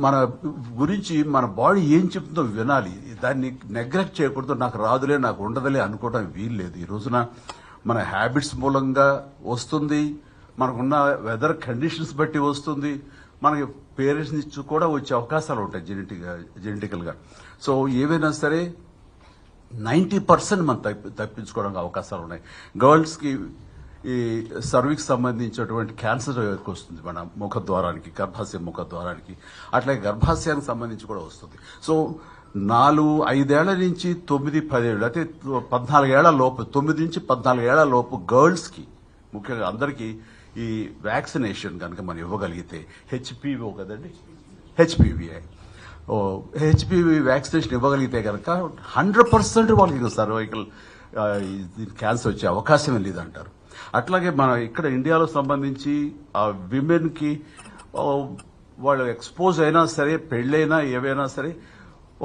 మన గురించి మన బాడీ ఏం చెప్తుందో వినాలి. దాన్ని నెగ్లెక్ట్ చేయకూడదు. నాకు రాదులే, నాకు ఉండదులే అనుకోవడం వీల్లేదు. ఈ రోజున మన హ్యాబిట్స్ మూలంగా వస్తుంది, మనకున్న వెదర్ కండిషన్స్ బట్టి వస్తుంది, మనకి పేరెంట్స్ నుంచి కూడా వచ్చే అవకాశాలు ఉంటాయి జెనెటికల్ గా. సో ఏవైనా సరే 90% మనం తప్పించుకోవడానికి అవకాశాలు ఉన్నాయి. గర్ల్స్ కి ఈ సర్వీక్స్ సంబంధించినటువంటి క్యాన్సర్ వస్తుంది మన ముఖద్వారానికి, గర్భాశయ ముఖద్వారానికి. అట్లాగే గర్భాశయానికి సంబంధించి కూడా వస్తుంది. సో 4-5 ఏళ్ల నుంచి 9-10 ఏళ్ళు, అయితే 14 ఏళ్ల లోపు, 9 నుంచి 14 ఏళ్ల లోపు గర్ల్స్ కి ముఖ్యంగా అందరికీ ఈ వ్యాక్సినేషన్ కనుక మనం ఇవ్వగలిగితే, హెచ్పివి కదండి, హెచ్పివి వ్యాక్సినేషన్ ఇవ్వగలిగితే కనుక 100% వాళ్ళకి సర్వైకల్ క్యాన్సర్ వచ్చే అవకాశమే లేదంటారు. అట్లాగే మన ఇక్కడ ఇండియాలో సంబంధించి ఆ విమెన్ కి వాళ్ళు ఎక్స్పోజ్ అయినా సరే, పెళ్లైనా ఏవైనా సరే,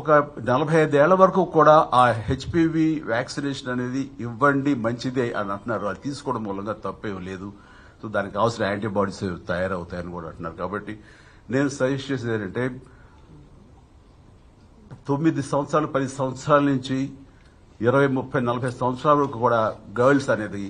ఒక 45 ఏళ్ల వరకు కూడా ఆ హెచ్పివి వ్యాక్సినేషన్ అనేది ఇవ్వండి, మంచిదే అని అంటున్నారు. అది తీసుకోవడం మూలంగా తప్పేం లేదు. సో దానికి కావాల్సిన యాంటీబాడీస్ తయారవుతాయని కూడా అంటున్నారు. కాబట్టి నేను సజెస్ట్ చేసేది ఏంటంటే 9 సంవత్సరాలు 10 సంవత్సరాల నుంచి 20, 30, 40 సంవత్సరాల వరకు కూడా గర్ల్స్ అనేది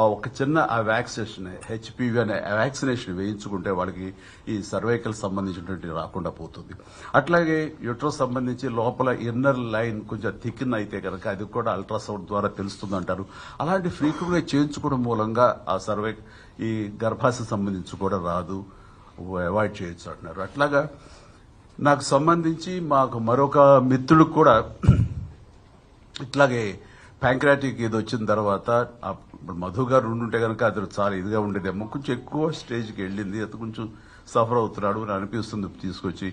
ఒక చిన్న ఆ వ్యాక్సినేషన్, హెచ్పివి అనే వ్యాక్సినేషన్ వేయించుకుంటే వాళ్ళకి ఈ సర్వైకల్ సంబంధించినటువంటి రాకుండా పోతుంది. అట్లాగే యూట్రస్ సంబంధించి లోపల ఇన్నర్ లైన్ కొంచెం థిక్న్ అయితే కనుక అది కూడా అల్ట్రాసౌండ్ ద్వారా తెలుస్తుంది అంటారు. అలాంటి ఫ్రీక్వెంట్ గా చేయించుకోవడం మూలంగా ఆ ఈ గర్భాశయ సంబంధించి కూడా రాదు, అవాయిడ్ చేయొచ్చు అంటున్నారు. అట్లాగా నాకు సంబంధించి మాకు మరొక మిత్రుడికి కూడా ఇట్లాగే ప్యాంక్రాటిక్ ఇది వచ్చిన తర్వాత, మధు గారు ఉండుంటే కనుక అది చాలా ఇదిగా ఉండేదేమో, కొంచెం ఎక్కువ స్టేజ్కి వెళ్ళింది, అది కొంచెం సఫర్ అవుతున్నాడు అని అనిపిస్తుంది తీసుకొచ్చి.